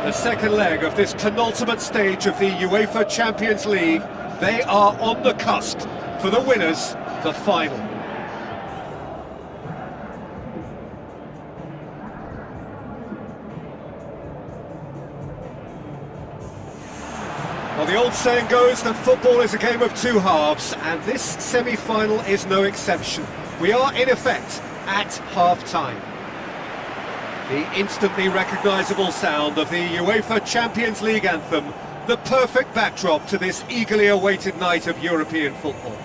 The second leg of this penultimate stage of the UEFA Champions League. They are on the cusp. For the winners, the final. Well, the old saying goes that football is a game of two halves, and this semi-final is no exception. We are, in effect, at half-time. The instantly recognisable sound of the UEFA Champions League anthem, the perfect backdrop to this eagerly awaited night of European football.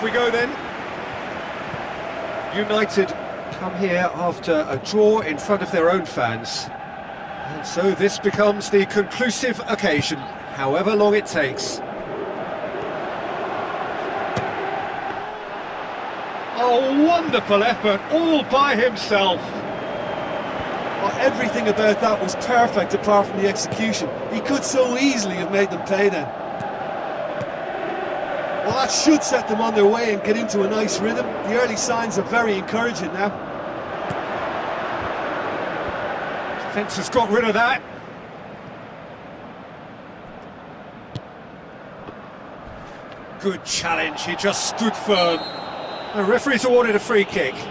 Off we go then. United come here after a draw in front of their own fans. And so this becomes the conclusive occasion, however long it takes. A wonderful effort, all by himself. Well, everything about that was perfect apart from the execution. He could so easily have made them pay then. Well, that should set them on their way and get into a nice rhythm. The early signs are very encouraging now. Defence has got rid of that. Good challenge, he just stood firm. The referee's awarded a free kick. It's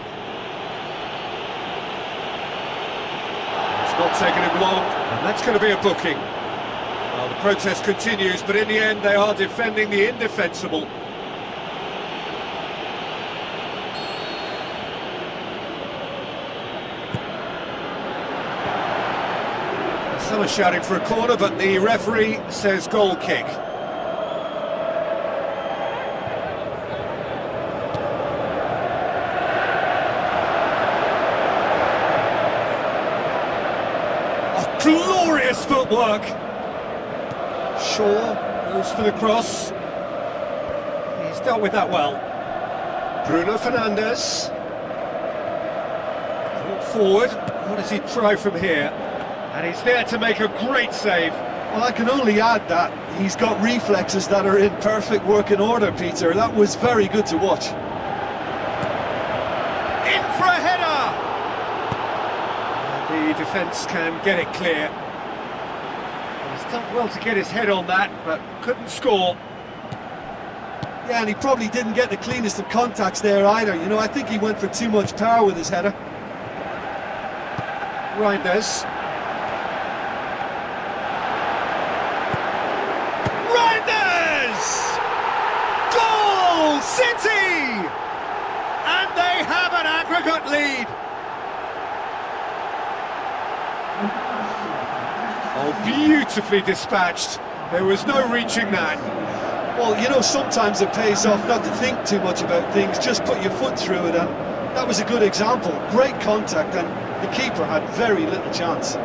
not taking him long, and that's going to be a booking. Well, the protest continues, but in the end they are defending the indefensible. Some are shouting for a corner, but the referee says goal kick. Glorious footwork. Shaw goes for the cross. He's dealt with that well. Bruno Fernandes. Brought forward. What does he try from here? And he's there to make a great save. Well, I can only add that he's got reflexes that are in perfect working order, Peter. That was very good to watch. In for a header! The defence can get it clear. He's done well to get his head on that, but couldn't score. Yeah, and he probably didn't get the cleanest of contacts there either. You know, I think he went for too much power with his header. Reinders. Goal City! And they have an aggregate lead. Oh, beautifully dispatched. There was no reaching that. Well, you know, sometimes it pays off not to think too much about things, just put your foot through it, and that was a good example. Great contact, and the keeper had very little chance.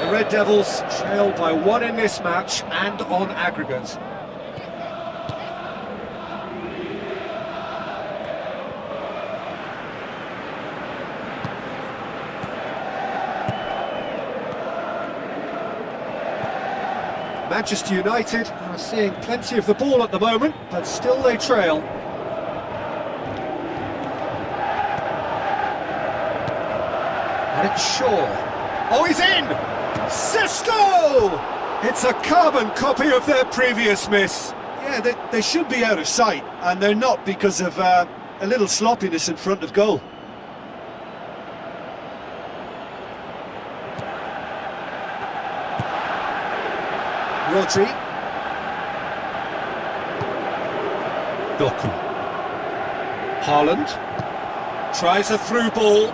The Red Devils trail by 1 in this match and on aggregate. Manchester United are seeing plenty of the ball at the moment, but still they trail. And it's Shaw. Oh, he's in! Sesto! It's a carbon copy of their previous miss. Yeah, they should be out of sight, and they're not because of a little sloppiness in front of goal. Rodri. Doku. Haaland. Tries a through ball.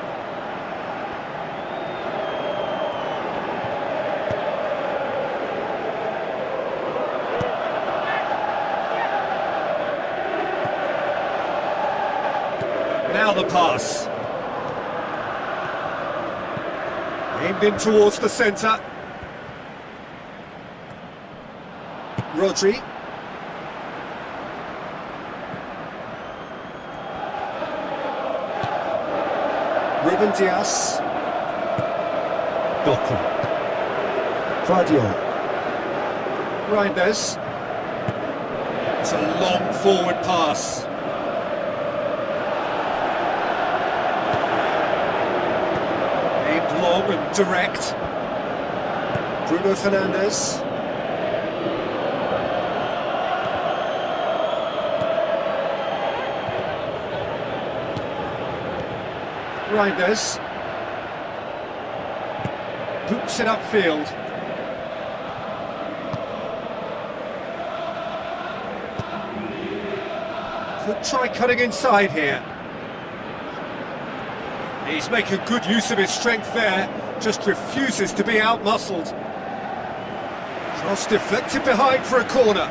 Now the pass. Aimed in towards the centre. Rodri. Ruben Dias. Doku. Vidio. Reinders. It's a long forward pass. Aimed long and direct. Bruno Fernandes. Reinders boots it upfield. Could try cutting inside here. He's making good use of his strength there, just refuses to be out-muscled. Cross deflected behind for a corner.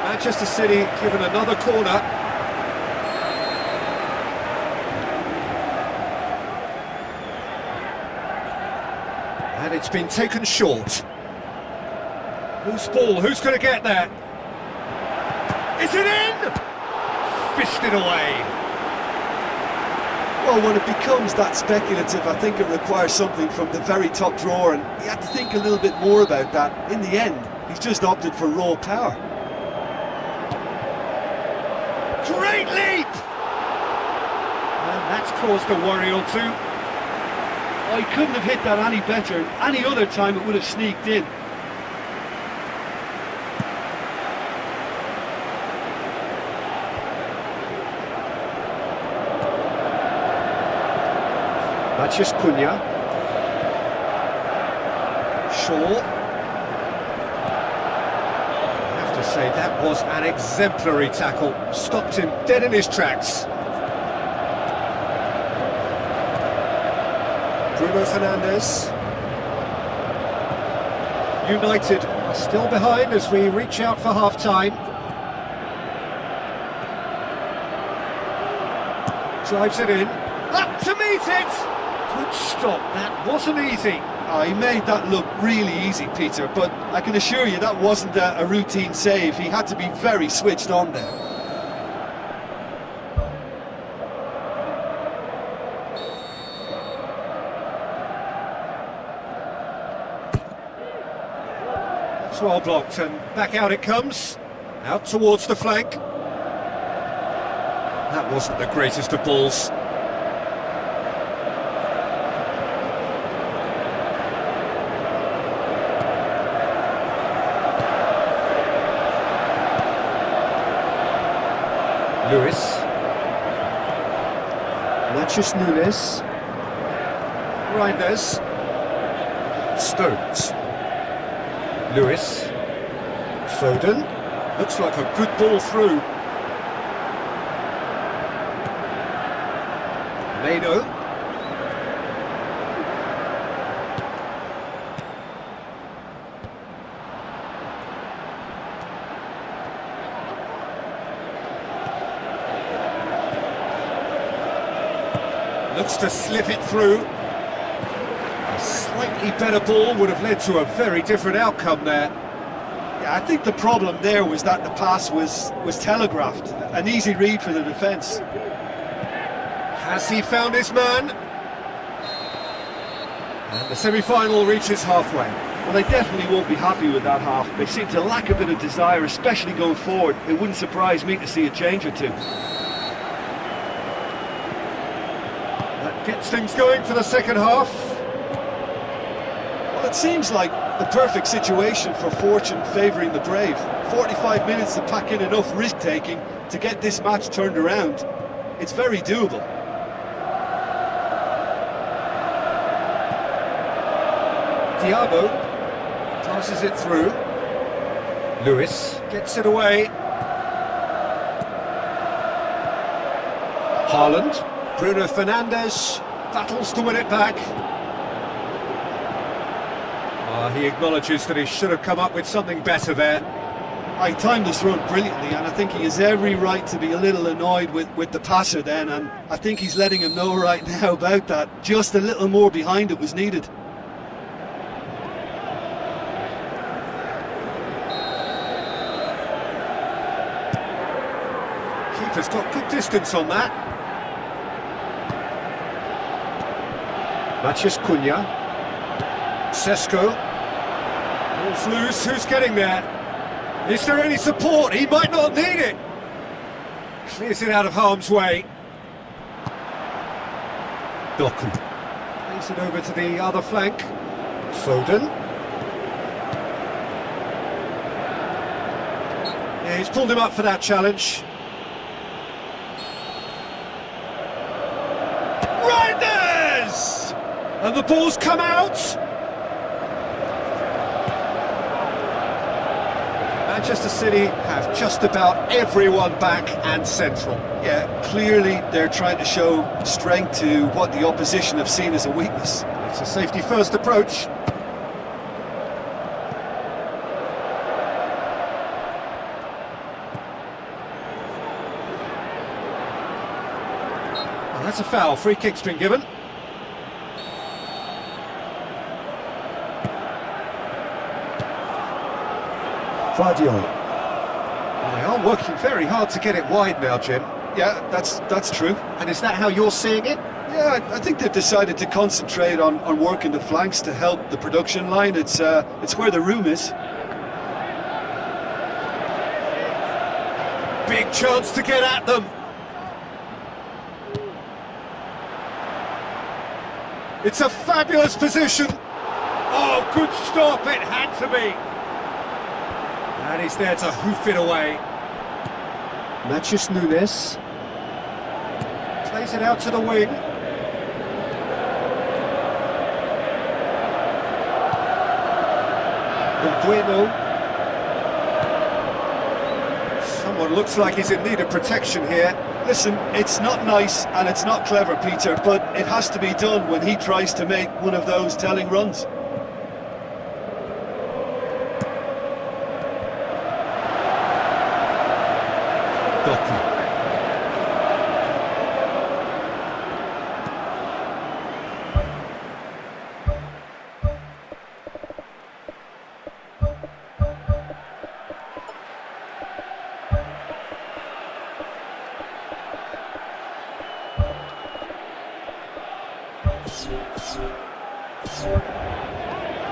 Manchester City given another corner. And it's been taken short. Loose ball, who's going to get there? Is it in? Fisted away. Well, when it becomes that speculative, I think it requires something from the very top drawer, and he had to think a little bit more about that. In the end, he's just opted for raw power. Great leap! And that's caused a worry or two. Oh, he couldn't have hit that any better. Any other time it would have sneaked in. Mathias Cunha. Shaw. I have to say, that was an exemplary tackle. Stopped him dead in his tracks. Bruno Fernandes. United are still behind as we reach out for half-time. Drives it in. Up to meet it! Good stop, that wasn't easy. Oh, he made that look really easy, Peter, but I can assure you that wasn't a routine save. He had to be very switched on there. That's well blocked, and back out it comes. Out towards the flank. That wasn't the greatest of balls. Lewis. Mathias Nunes. Reinders. Stones. Lewis. Foden. Looks like a good ball through. Mano. Looks to slip it through. A slightly better ball would have led to a very different outcome there. Yeah, I think the problem there was that the pass was telegraphed. An easy read for the defence. Has he found his man? And the semi-final reaches halfway. Well, they definitely won't be happy with that half. They seem to lack a bit of desire, especially going forward. It wouldn't surprise me to see a change or two. That gets things going for the second half. Well, it seems like the perfect situation for fortune favouring the brave. 45 minutes to pack in enough risk-taking to get this match turned around. It's very doable. Thiago passes it through. Lewis gets it away. Haaland. Bruno Fernandes battles to win it back. He acknowledges that he should have come up with something better there. He timed this run brilliantly, and I think he has every right to be a little annoyed with the passer then, and I think he's letting him know right now about that. Just a little more behind it was needed. Keeper's got good distance on that. Mathias Cunha. Sesko. Ball's loose, who's getting there? Is there any support? He might not need it. Clears it out of harm's way. Doku. Plays it over to the other flank. Foden. Yeah, he's pulled him up for that challenge. Reinders! And the ball's come out. Manchester City have just about everyone back and central. Yeah, clearly they're trying to show strength to what the opposition have seen as a weakness. It's a safety-first approach. Well, that's a foul. Free kick's been given. Vidio. Well, they are working very hard to get it wide now, Jim. Yeah, that's true. And is that how you're seeing it? Yeah, I think they've decided to concentrate on working the flanks to help the production line. It's where the room is. Big chance to get at them. It's a fabulous position. Oh, good stop, it had to be. And he's there to hoof it away. Matches Nunes. Plays it out to the wing. Bueno. Someone looks like he's in need of protection here. Listen, it's not nice and it's not clever, Peter, but it has to be done when he tries to make one of those telling runs.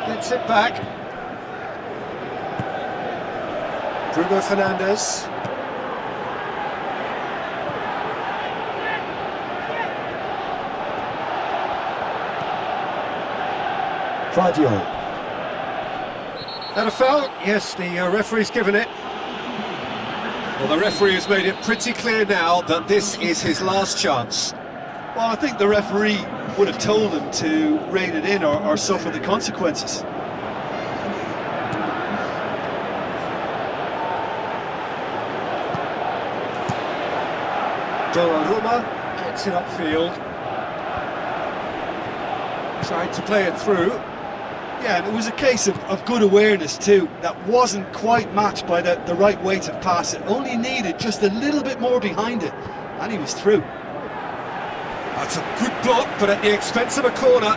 Gets it back. Bruno Fernandes. Vidio. That a foul? Yes, the referee's given it. Well, the referee has made it pretty clear now that this is his last chance. Well, I think the referee would have told him to rein it in or suffer the consequences. Donnarumma gets it upfield. Tried to play it through. Yeah, and it was a case of good awareness too. That wasn't quite matched by the right weight of pass. It only needed just a little bit more behind it, and he was through. That's a good block, but at the expense of a corner.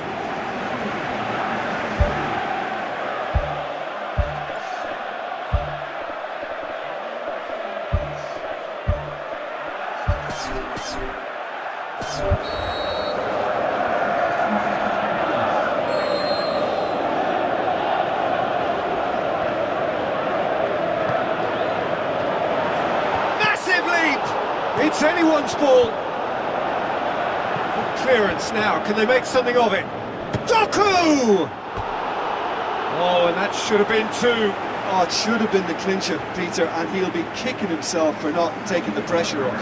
Massive leap! It's anyone's ball. Clearance now, can they make something of it? Doku! Oh, and that should have been two. Oh, it should have been the clincher, Peter, and he'll be kicking himself for not taking the pressure off.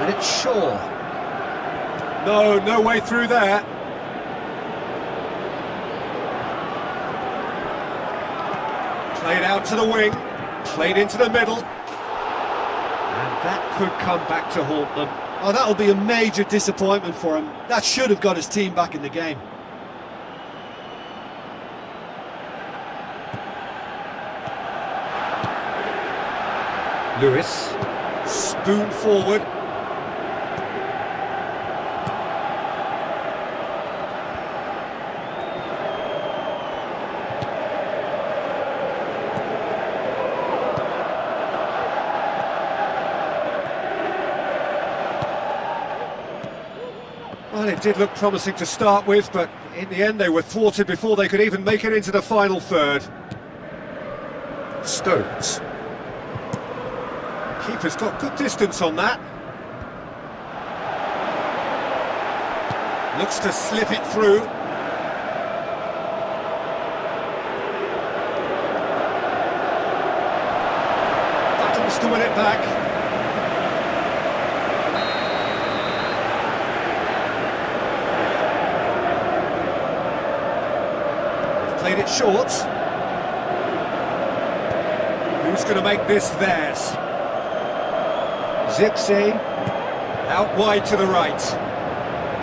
And it's Shaw. No way through there. Played out to the wing, played into the middle, and that could come back to haunt them. Oh, that'll be a major disappointment for him. That should have got his team back in the game. Lewis, spoon forward. Well, it did look promising to start with, but in the end they were thwarted before they could even make it into the final third. Stones. Keeper's got good distance on that. Looks to slip it through. Battles to win it back. short. Who's going to make this theirs? Zirkzee, out wide to the right.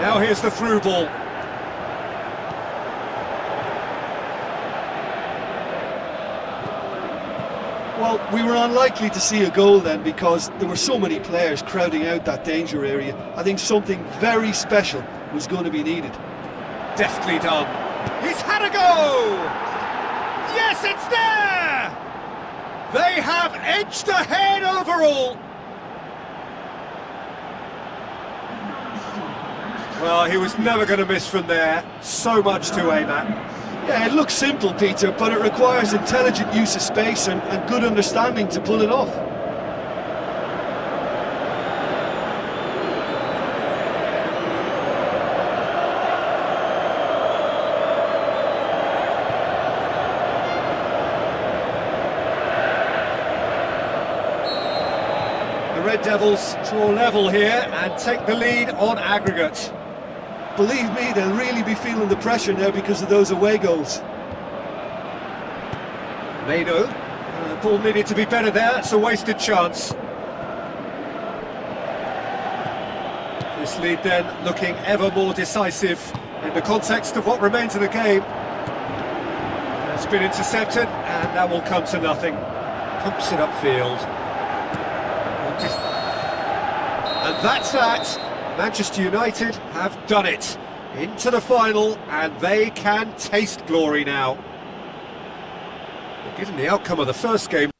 Now here's the through ball. Well, we were unlikely to see a goal then because there were so many players crowding out that danger area. I think something very special was going to be needed. Deftly done. He's had a go! Yes, it's there! They have edged ahead overall. Well, he was never going to miss from there. So much to aim at. Yeah, it looks simple, Peter, but it requires intelligent use of space and good understanding to pull it off. The Red Devils draw level here and take the lead on aggregate. Believe me, they'll really be feeling the pressure now because of those away goals. Mado, ball needed to be better there, it's a wasted chance. This lead then looking ever more decisive in the context of what remains of the game. It's been intercepted and that will come to nothing. Pumps it upfield. And that's that. Manchester United have done it. Into the final, and they can taste glory now. Given the outcome of the first game,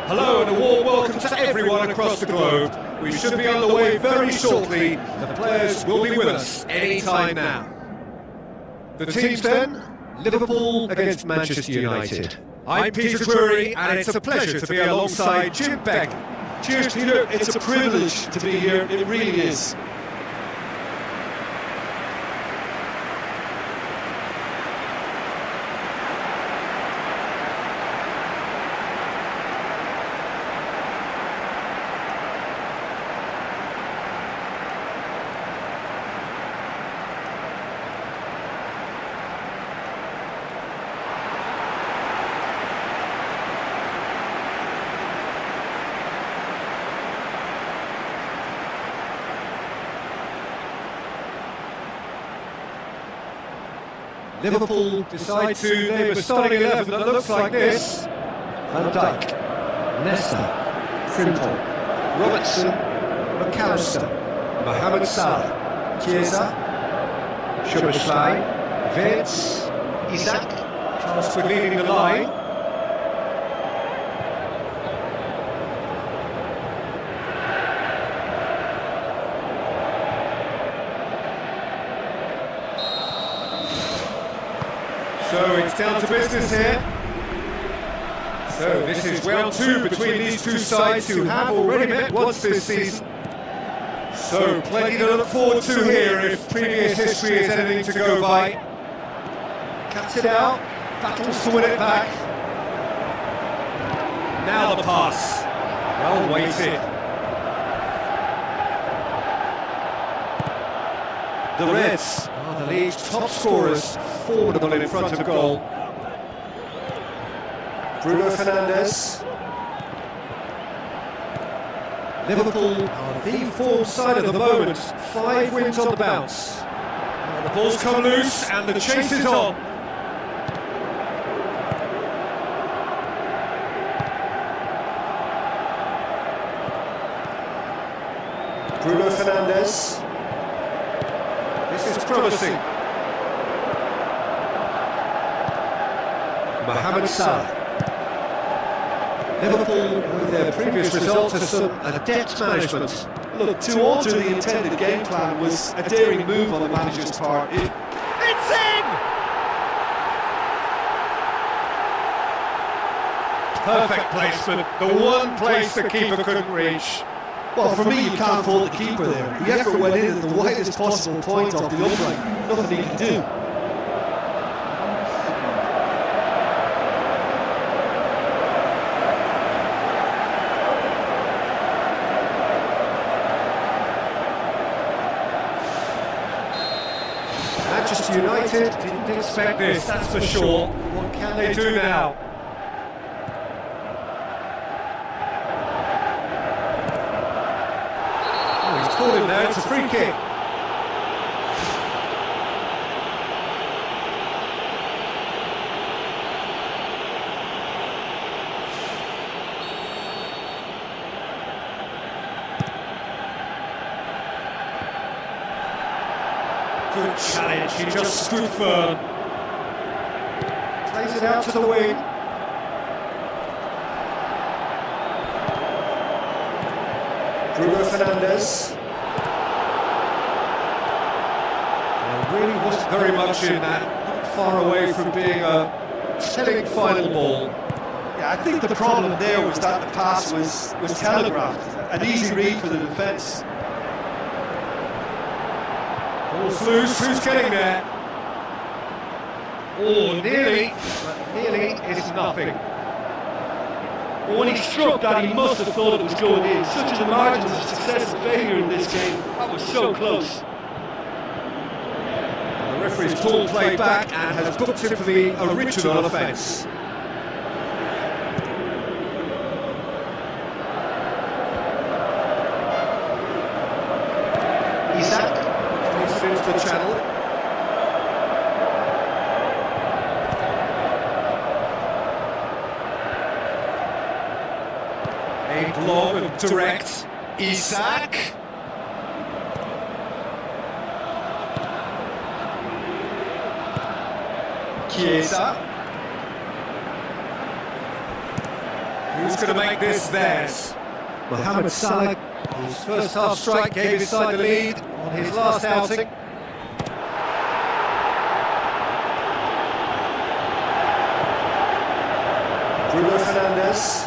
hello and a warm welcome to everyone across the globe. We should be on the way very shortly. The players will be with us any time now. The teams then, Liverpool against Manchester United. I'm Peter Drury and it's a pleasure to be alongside Jim Beck. Cheers, Peter. It's a privilege to be here. It really is. Liverpool decide to name a starting 11 that looks like this. Van Dijk, Nesta, Frimpong, Robertson, McAllister, Mohamed Salah, Chiesa, Szoboszlai, Vince, Isaac, tasked with leading the line. So it's down to business here. So this is round two between these two sides who have already met once this season. So plenty to look forward to here if previous history is anything to go by. Cuts it out, battles to win it back. Now the pass. Well weighted. The Reds are the league's top scorers, formidable in front of goal. Bruno Fernandes. Liverpool are the form side at the moment. 5 wins on the bounce. The ball's come loose and the chase is on. Bruno Fernandes. This is promising. Mohamed Salah. Liverpool, with their previous results, have some adept management. Look, to alter the intended game plan was a daring move on the manager's part. It's in! Perfect placement, the one place the keeper couldn't reach. Well, for me, you can't fault the keeper there. The effort went in at the widest possible point off the upright. Nothing he can do. Manchester United didn't expect this, that's for sure. What can they do now? Oh, he's called him there, it's a free kick. Good challenge, he just stood firm. Plays it out to the wing. Bruno Fernandes. There really wasn't very much in that, not far away from being a telling final ball. Yeah, I think the problem there was that the pass was telegraphed. An easy read for the defence. Ball's loose, who's getting there? Oh, nearly, but nearly is nothing. But when he struck that, he must have thought it was going in. Such is the margins of success and failure in this game. That was so close. The referee's pulled play back and has booked him for the original offence. Into the channel. Aimed long and direct. Isak. Chiesa. Who's going to make this theirs? Mohamed Salah, his first half strike gave his side the lead on his last outing. Bruno Fernandes.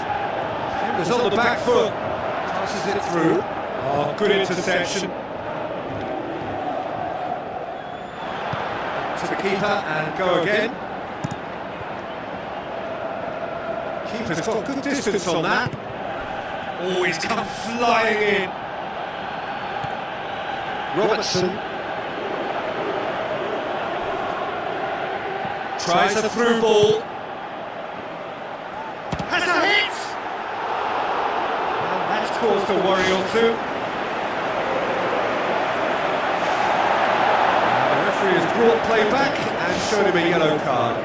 Defenders on the back foot. Tosses it through. Oh, good interception. To the keeper and go again. Keeper's got good distance on that. Oh, he's come flying in. Robertson. Tries a through ball. Has a hit! And that's caused a worry or two. And the referee has brought play back and showed him a yellow card.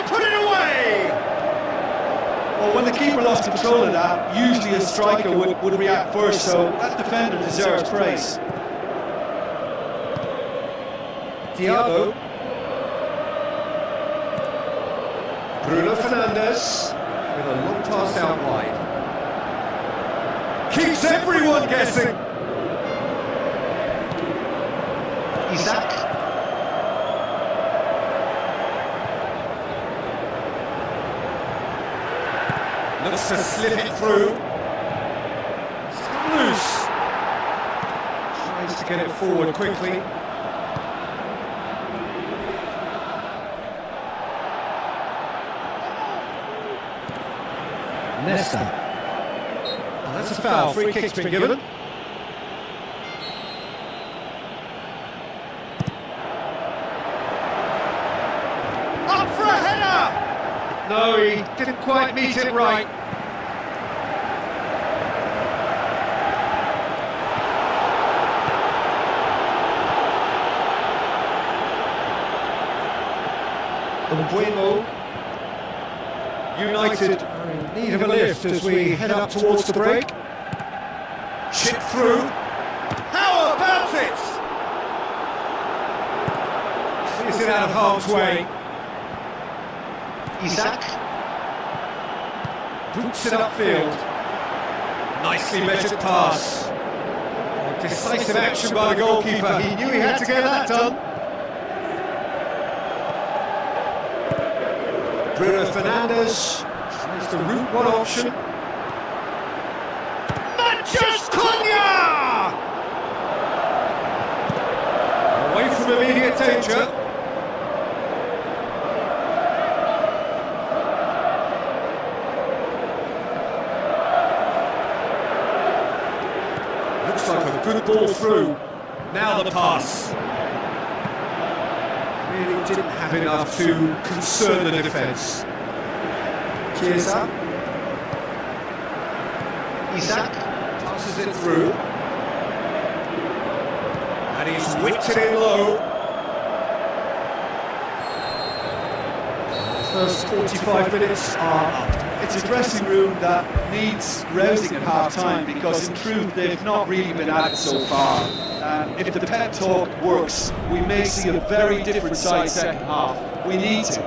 Put it away! Well, when the keeper lost control of that, usually a striker would react first, so that defender deserves praise. Thiago. Bruno Fernandes with a long pass out wide. Keeps everyone guessing. Isak. Looks to slip it through. Still loose. Tries to get it forward quickly. Nesta. And that's a foul. Free kick's been given. Up for a header! No, he didn't quite meet it right. Bueno. United are in need of a lift as we head up towards the break. Chip through. How about it? Is it out of harm's way? Isaac boots it upfield. Nicely measured pass. Decisive action by the goalkeeper. He knew he had to get that done. Bruno Fernandes tries the route one option. Manchester away from immediate danger. Looks like a good ball through. Now the pass. Really didn't have enough to concern the defence. Chiesa. Isaac passes it through. And he's whipped it in low. The first 45 minutes are up. It's a dressing room that needs rousing at half-time because in truth they've not really been at it so far. If the pep talk works, we may see a very different side second half. We need to.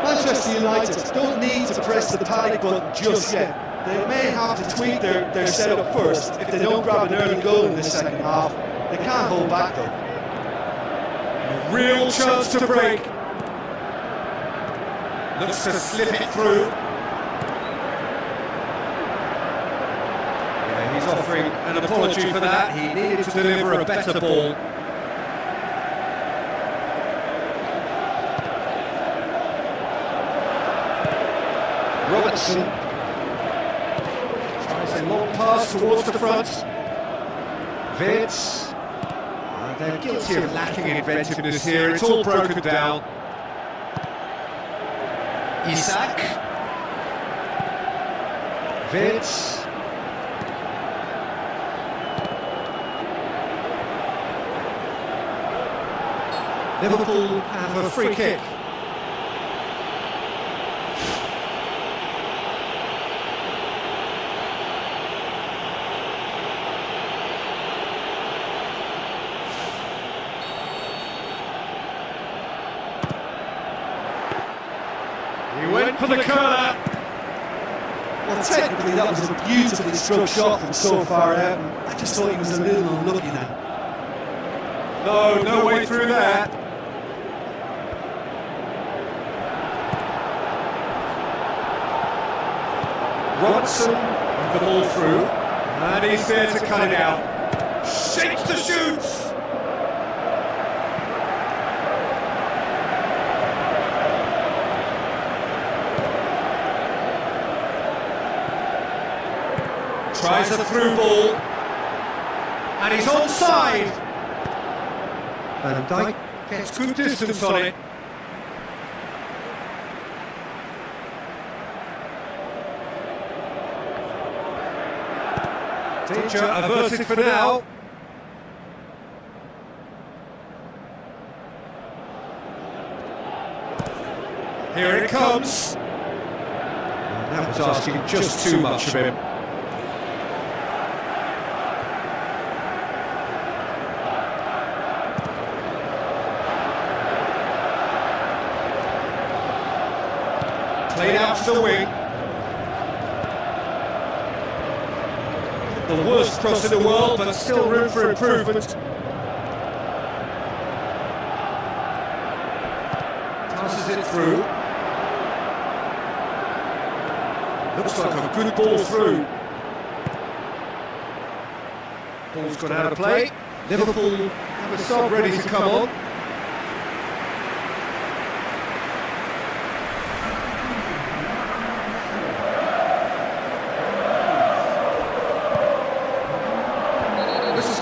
Manchester United don't need to press the panic button just yet. They may have to tweak their setup first if they don't grab an early goal in the second half. They can't hold back though. A real chance to break. Looks to slip it through. Yeah, he's offering an apology for that. He needed to deliver a better ball. Robertson tries a long pass towards the front. Vids. They're guilty of lacking inventiveness here. It's all broken down. Isaac. Vids. Liverpool have a free kick. He went for the corner. Well, technically that was a beautifully struck shot from so far out. I just thought he was a little unlucky now. No way through that. Robertson with the ball through, and he's there to cut it out. Shakes the shoots. Tries a through ball, and he's onside. Van Dijk gets good distance on it. Danger averted for now. Here it comes. That was asking just too much of him. Played out to the wing. The worst cross in the world, but still room for improvement. Passes it through. Looks like a good ball through. Ball's gone out of play. Liverpool have a sub ready to come on.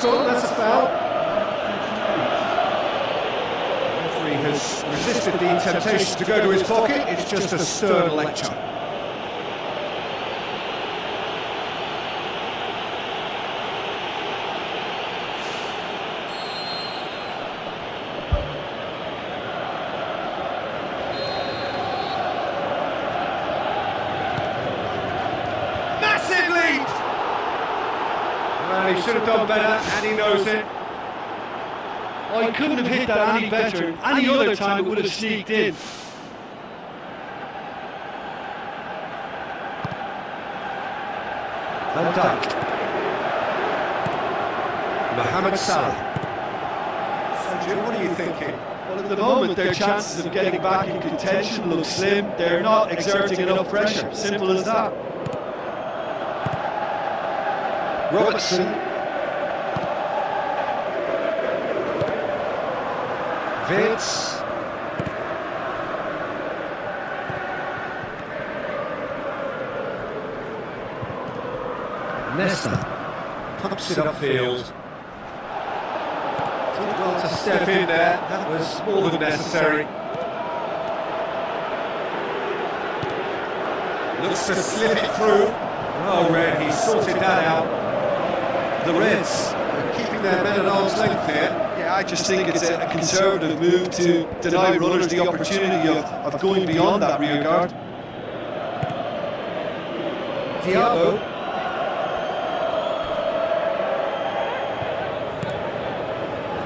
on, that's a foul. The referee has resisted the temptation to go to his pocket, it's just a stern lecture. Well, he should have done better, and he knows it. Oh, he couldn't have hit that any better. Any other time it would have sneaked in. Van Dijk. Mohamed Salah. So, Jim, what are you thinking? Well, at the moment, their chances of getting back in contention look slim. They're not exerting enough pressure. Simple as that. Robertson. Vince. Nesta. Pumps it upfield. Did well to step in there. That was more than necessary. Looks to slip it through. Oh, Red, he sorted that out. The Reds are keeping their men at arm's length here. Yeah, I just think it's a conservative move to deny runners the opportunity of going beyond that rear guard. Thiago.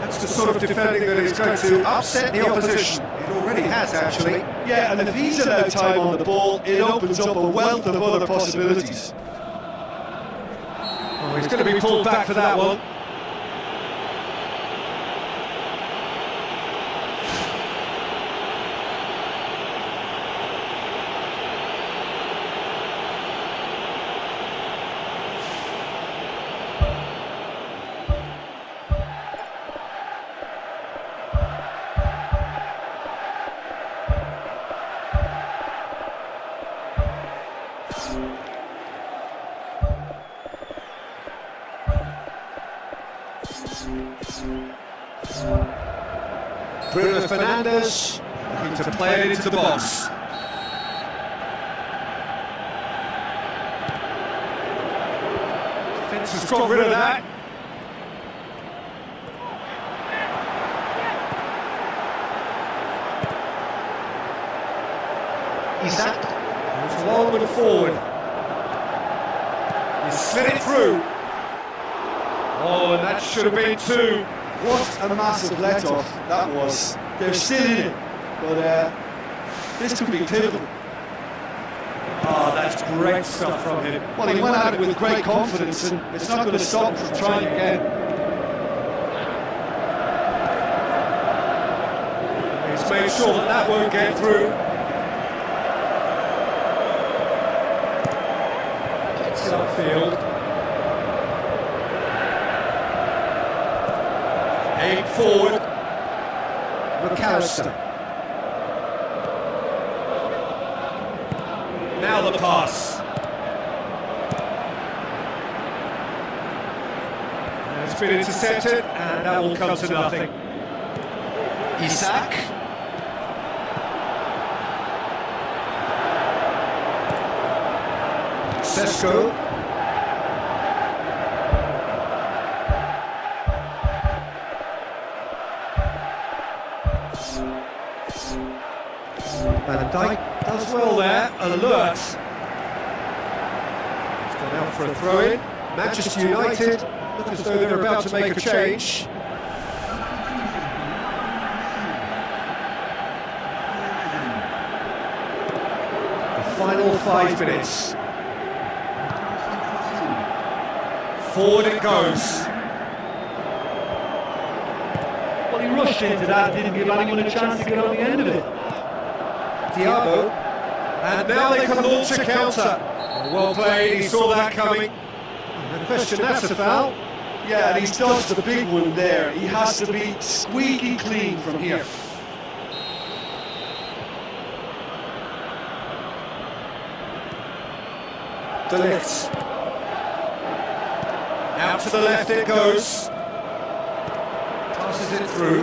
That's the sort of defending that is going to upset the opposition. It already has, actually. Yeah, and if he's allowed time on the ball, it opens up a wealth of other possibilities. Oh, he's going to be pulled back for that one. Bruno Fernandes looking to play it into the box. Defence has got rid of that. Isaac goes long and forward. He slid it through. Oh, and that should have been two. What a massive let-off that was. They're still in it, but this could be pivotal. Oh, that's great stuff from him. Well, he went at it with great confidence, and it's not going to stop him from trying again. He's made sure that that won't get through. Gets it upfield. Aim forward. McAllister. Now the pass. It's been intercepted, and that will come to nothing. Isaac. Sesko. Van Dijk does well there, alert. He's gone out for a throw-in. Manchester United look as though they're about to make a change. The final 5 minutes. Forward it goes. Well, he rushed into that, didn't give anyone a chance to get on the end of it. Thiago, and now they can launch a counter. Well played, he saw that coming. No question, that's a foul. Yeah, and he's dodged the big one there. He has to be squeaky clean from here. De Ligt. Out to the left it goes. passes it through.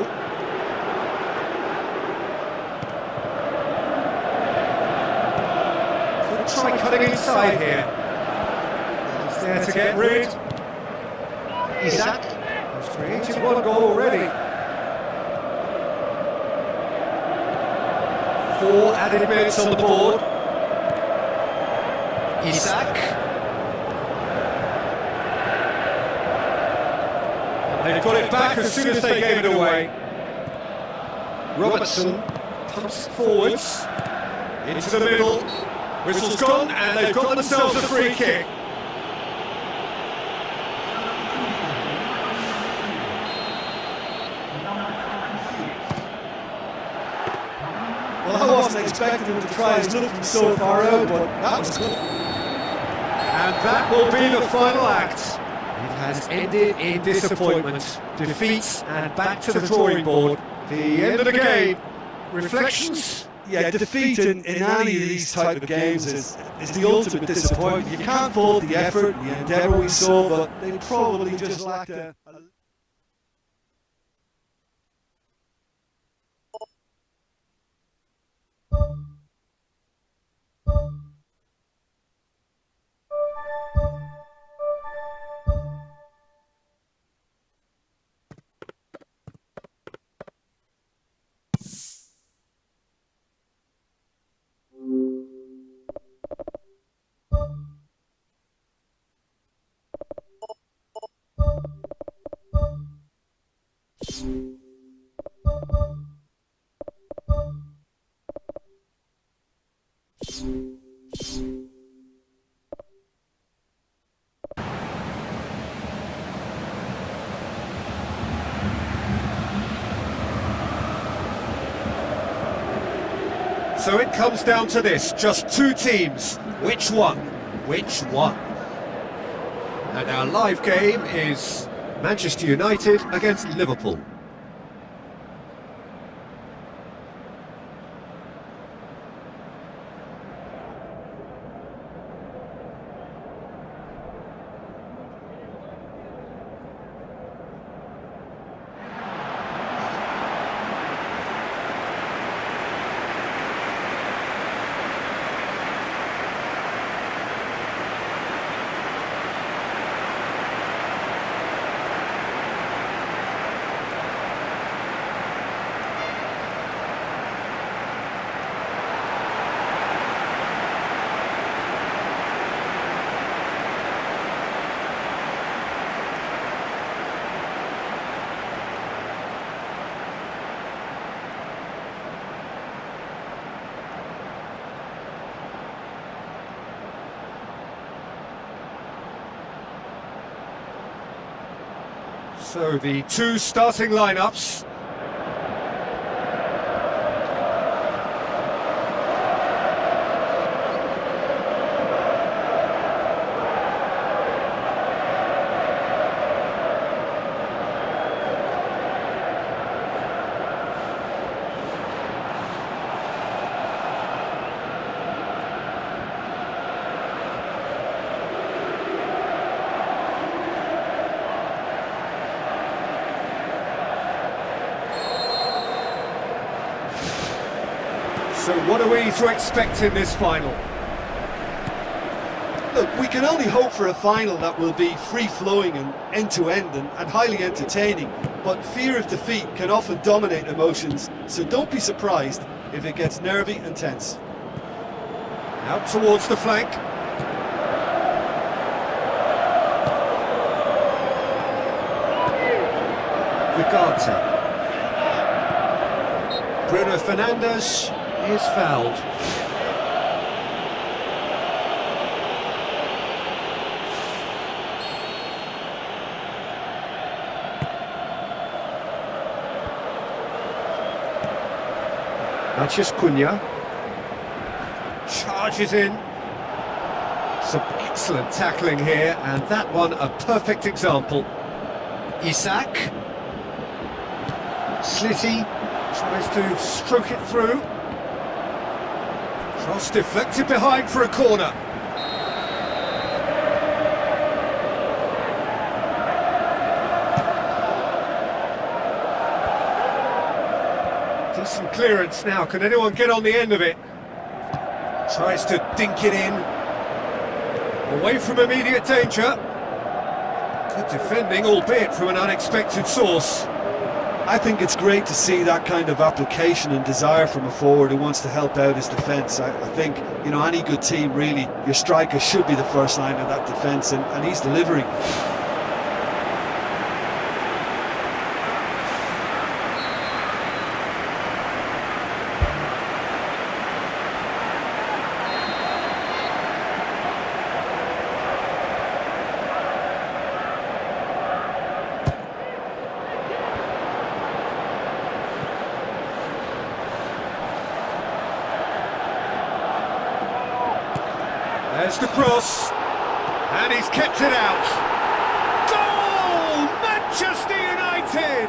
Could try cutting inside here. He's there to get rid. Isaac has created one goal already. 4 added minutes on the board. Isaac. And they've got it back as soon as they gave it away. Robertson pumps forwards into the middle. Whistle's gone and they've got themselves a free kick. Well, I wasn't expecting him to try his luck from so far out, but that was good. And that will be the final act. It has ended in disappointment, defeat, and back to the drawing board. The end of the game. Reflections? Yeah, defeat in any of these type of games is the ultimate disappointment. You can't fault the effort, the endeavour we saw, but they probably just lacked a... So it comes down to this, just 2 teams. Which one? Which one? And our live game is Manchester United against Liverpool. So the 2 starting lineups. So what are we to expect in this final? Look, we can only hope for a final that will be free-flowing and end-to-end and highly entertaining, but fear of defeat can often dominate emotions, so don't be surprised if it gets nervy and tense. Out towards the flank. Ugarte. Bruno Fernandes is fouled. Matheus Cunha charges in. Some excellent tackling here, and that one a perfect example. Isaac. Slitty tries to stroke it through. Cross deflected behind for a corner. Decent clearance now. Can anyone get on the end of it? Tries to dink it in. Away from immediate danger. Good defending, albeit from an unexpected source. I think it's great to see that kind of application and desire from a forward who wants to help out his defence. I think, you know, any good team really, your striker should be the first line of that defence, and he's delivering. There's the cross, and he's kept it out. Goal! Manchester United!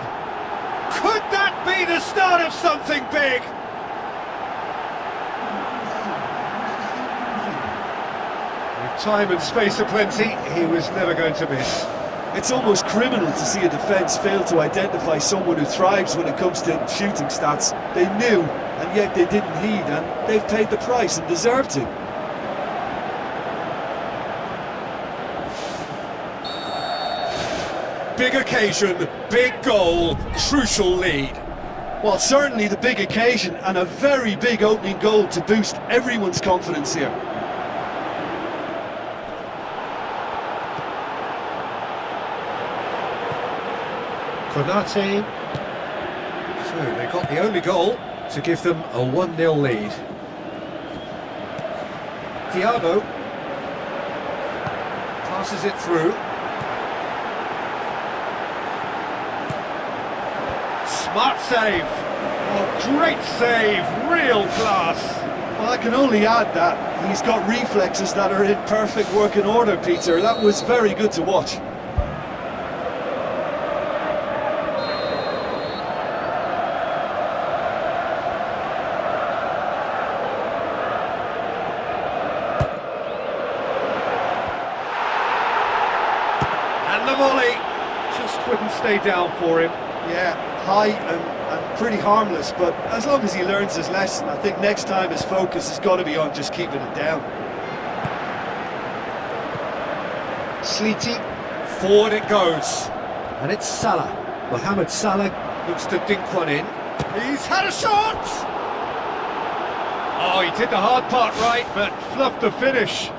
Could that be the start of something big? With time and space aplenty, he was never going to miss. It's almost criminal to see a defence fail to identify someone who thrives when it comes to shooting stats. They knew, and yet they didn't heed, and they've paid the price and deserve to. Big occasion, big goal, crucial lead. Well, certainly the big occasion and a very big opening goal to boost everyone's confidence here. Konate. So they got the only goal to give them a 1-0 lead. Thiago passes it through. Smart save. Oh, great save. Real class. Well, I can only add that he's got reflexes that are in perfect working order, Peter. That was very good to watch. And the volley just wouldn't stay down for him. Yeah, high and pretty harmless, but as long as he learns his lesson, I think next time his focus has got to be on just keeping it down. Sleety, forward it goes. And it's Salah. Mohamed Salah looks to dink one in. He's had a shot! Oh, he did the hard part right, but fluffed the finish.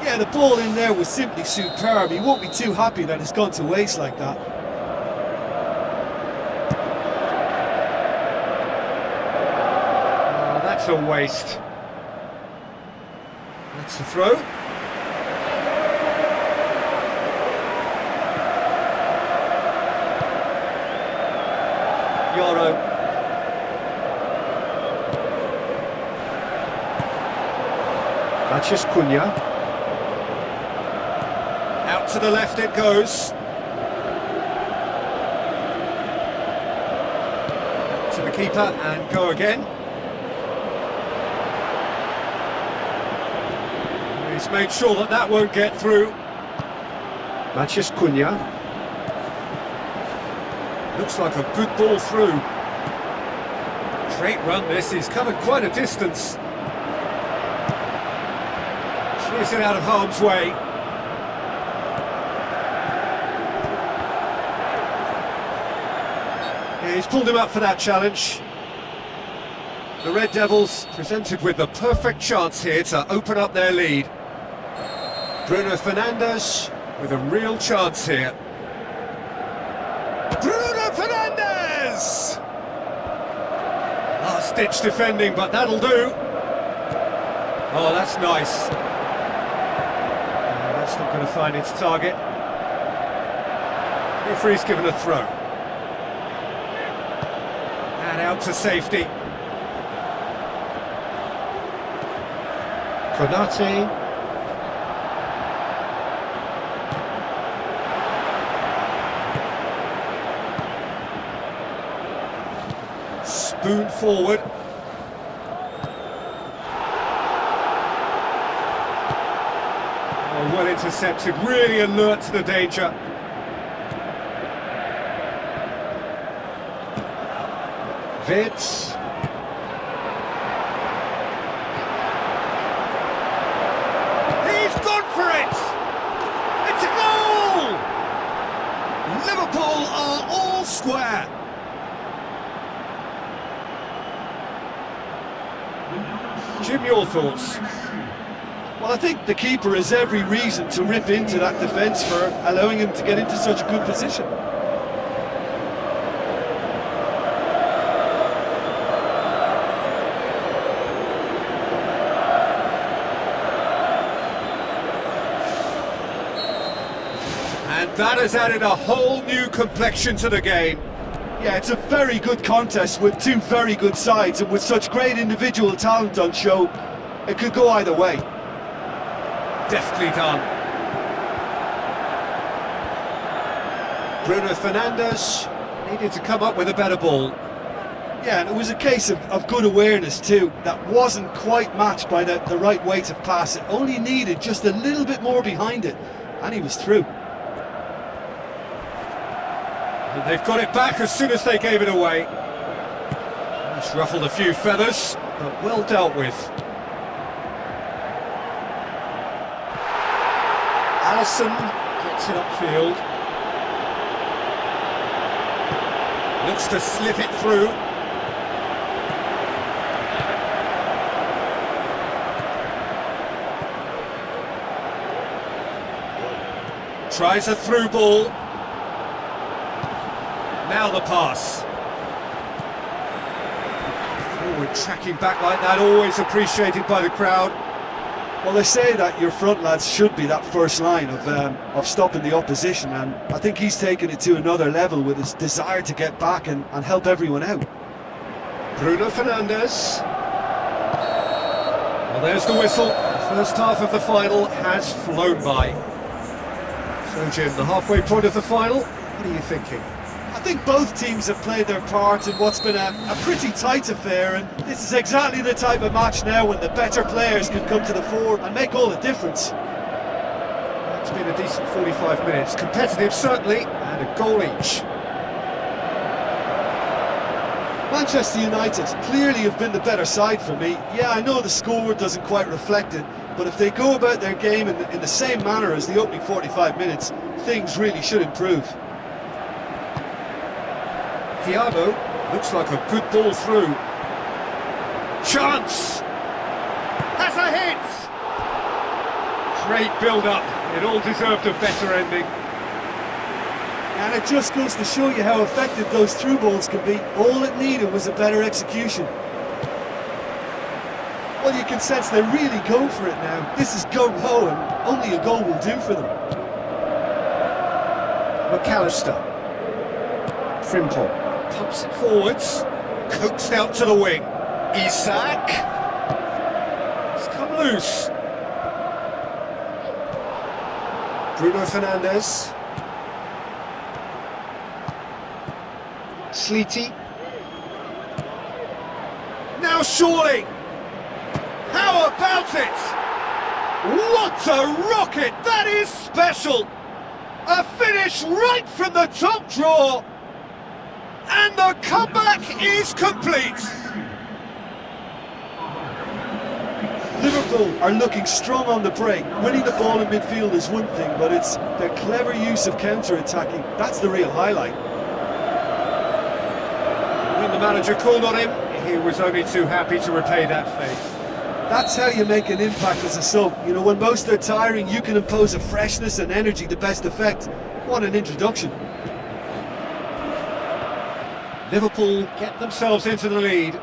Yeah, the ball in there was simply superb. He won't be too happy that it's gone to waste like that. That's a waste. That's the throw. Yoro. Matches Cunha. Out to the left it goes. To the keeper and go again. He's made sure that that won't get through. Matches Cunha. Looks like a good ball through. Great run this, he's covered quite a distance. Clears it out of harm's way. Yeah, he's pulled him up for that challenge. The Red Devils presented with the perfect chance here to open up their lead. Bruno Fernandes with a real chance here. Bruno Fernandes! Last-ditch defending, but that'll do. Oh, that's nice. That's not going to find its target. Referee's given a throw. And out to safety. Konate. Spoon forward. Oh, well intercepted, really alert to the danger. Vids. He's gone for it! It's a goal! Liverpool are all square. Jim, your thoughts? Well, I think the keeper has every reason to rip into that defence for allowing him to get into such a good position. And that has added a whole new complexion to the game. Yeah, it's a very good contest with two very good sides, and with such great individual talent on show, it could go either way. Deftly done. Bruno Fernandes needed to come up with a better ball. Yeah, and it was a case of good awareness too, that wasn't quite matched by the right weight of pass. It only needed just a little bit more behind it, and he was through. And they've got it back as soon as they gave it away. It's ruffled a few feathers, but well dealt with. Allison gets it upfield. Looks to slip it through. Tries a through ball. Now the pass. Forward tracking back like that, always appreciated by the crowd. Well, they say that your front lads should be that first line of stopping the opposition, and I think he's taken it to another level with his desire to get back and help everyone out. Bruno Fernandes. Well, there's the whistle. The first half of the final has flown by. So, Jim, the halfway point of the final, what are you thinking? I think both teams have played their part in what's been a pretty tight affair, and this is exactly the type of match now when the better players can come to the fore and make all the difference. It's been a decent 45 minutes, competitive certainly, and a goal each. Manchester United clearly have been the better side for me. Yeah, I know the score doesn't quite reflect it, but if they go about their game in the same manner as the opening 45 minutes, things really should improve. Thiago looks like a good ball through. Chance! Has a hit! Great build-up. It all deserved a better ending. And it just goes to show you how effective those through balls can be. All it needed was a better execution. Well, you can sense they really go for it now. This is gung-ho, and only a goal will do for them. McAllister. Frimpong. Pumps it forwards, coaxed out to the wing. Isak. It's come loose. Bruno Fernandes. Sleety. Now surely. How about it? What a rocket! That is special. A finish right from the top draw. And the comeback is complete. Liverpool are looking strong on the break. Winning the ball in midfield is one thing, but it's their clever use of counter-attacking. That's the real highlight. When the manager called on him, he was only too happy to repay that faith. That's how you make an impact as a sub. You know, when most are tiring, you can impose a freshness and energy to best effect. What an introduction. Liverpool get themselves into the lead.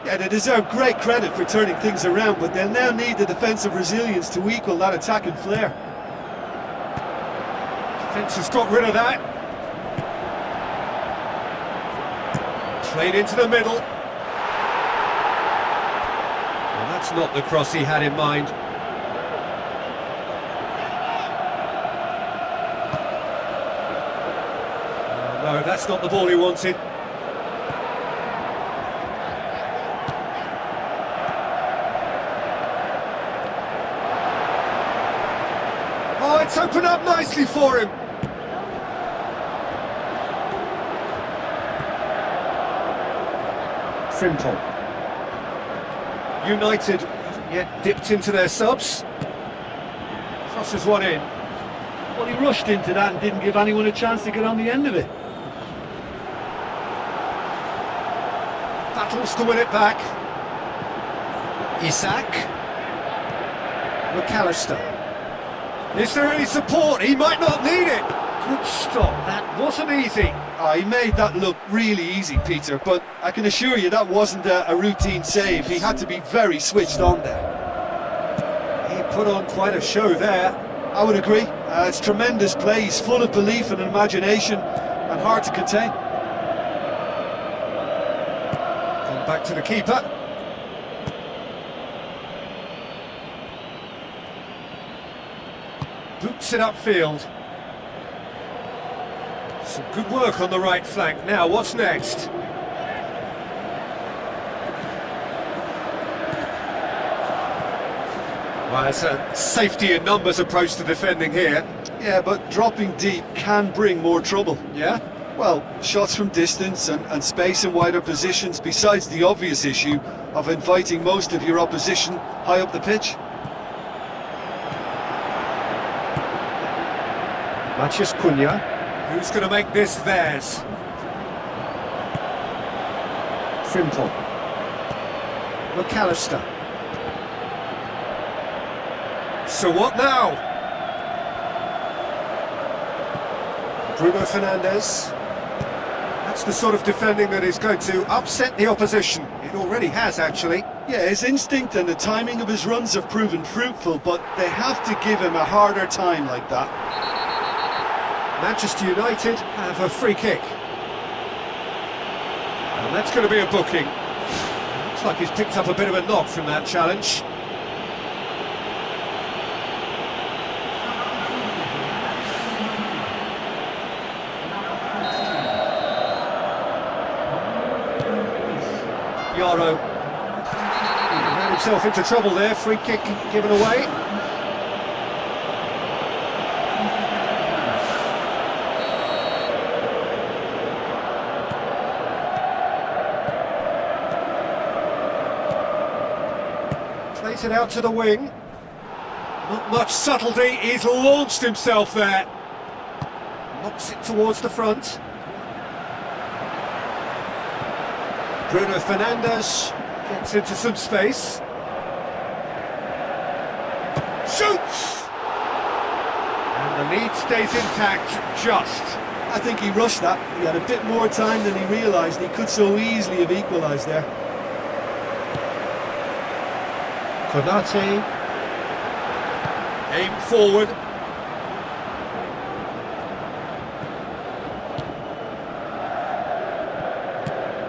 Yeah, they deserve great credit for turning things around, but they'll now need the defensive resilience to equal that attacking flair. Defence has got rid of that. Played into the middle. Well, that's not the cross he had in mind. No, that's not the ball he wanted. Oh, it's opened up nicely for him. Frimpong. United haven't yet dipped into their subs. Crosses one in. Well, he rushed into that and didn't give anyone a chance to get on the end of it. Battles to win it back. Isak. McAllister. Is there any support? He might not need it. Good stop. That wasn't easy. He made that look really easy, Peter, but I can assure you that wasn't a routine save. He had to be very switched on there. He put on quite a show there. I would agree. It's tremendous play. He's full of belief and imagination and hard to contain. Gone back to the keeper. Boots it upfield. Some good work on the right flank. Now, what's next? Well, it's a safety in numbers approach to defending here. Yeah, but dropping deep can bring more trouble. Yeah? Well, shots from distance and space in wider positions, besides the obvious issue of inviting most of your opposition high up the pitch. Matheus Cunha. Who's going to make this theirs? Frimpong. McAllister. So what now? Bruno Fernandes. That's the sort of defending that is going to upset the opposition. It already has, actually. Yeah, his instinct and the timing of his runs have proven fruitful, but they have to give him a harder time like that. Manchester United have a free kick. And that's going to be a booking. Looks like he's picked up a bit of a knock from that challenge. Yaro. He ran himself into trouble there. Free kick given away. Plays it out to the wing. Not much subtlety, he's launched himself there. Knocks it towards the front. Bruno Fernandes gets into some space. Shoots! And the lead stays intact, just. I think he rushed that. He had a bit more time than he realised. He could so easily have equalised there. Konate. Aim forward.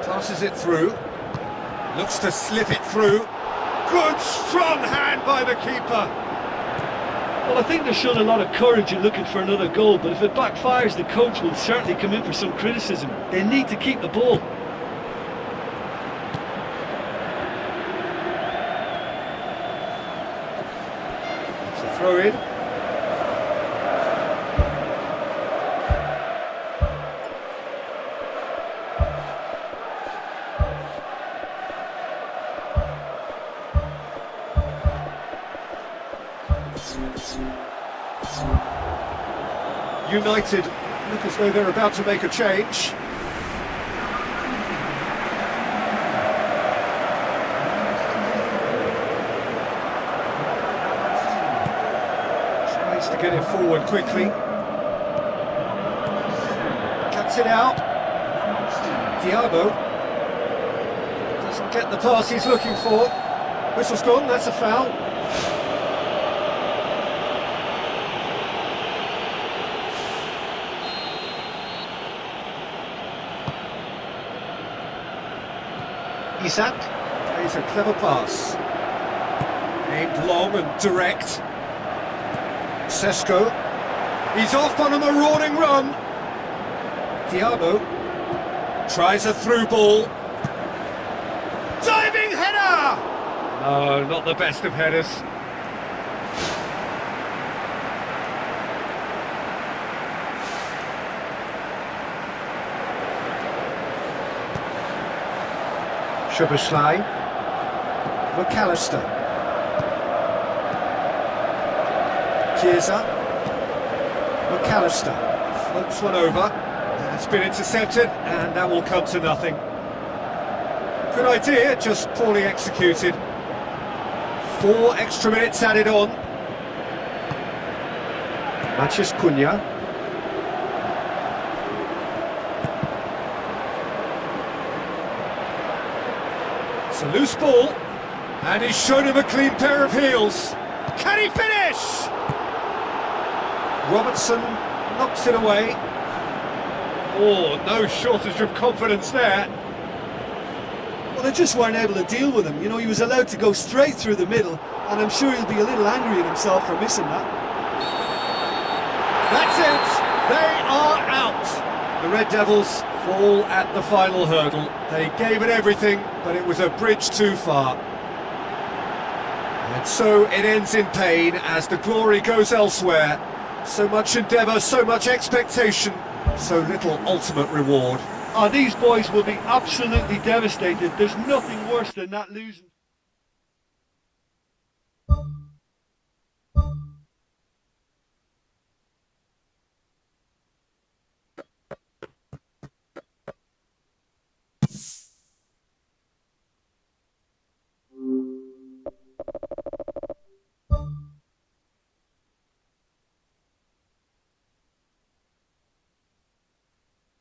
Passes it through. Looks to slip it through. Good strong hand by the keeper. Well, I think they've shown a lot of courage in looking for another goal, but if it backfires, the coach will certainly come in for some criticism. They need to keep the ball. It's a throw in. United look as though they're about to make a change. Tries to get it forward quickly. Cuts it out. Diabo doesn't get the pass he's looking for. Whistle's gone, that's a foul. Isak plays a clever pass. Aimed long and direct. Sesko. He's off on a marauding run. Diabo tries a through ball. Diving header! No, not the best of headers. Szoboszlai. McAllister. Chiesa. McAllister. Floats one over. It's been intercepted, and that will come to nothing. Good idea, just poorly executed. 4 extra minutes added on. Maciej Cunha. It's a loose ball, and he's shown him a clean pair of heels. Can he finish? Robertson knocks it away. Oh, no shortage of confidence there. Well, they just weren't able to deal with him. You know, he was allowed to go straight through the middle, and I'm sure he'll be a little angry at himself for missing that. That's it. They are out. The Red Devils fall at the final hurdle. They gave it everything, but it was a bridge too far. And so it ends in pain as the glory goes elsewhere. So much endeavour, so much expectation, so little ultimate reward. Oh, these boys will be absolutely devastated. There's nothing worse than that losing.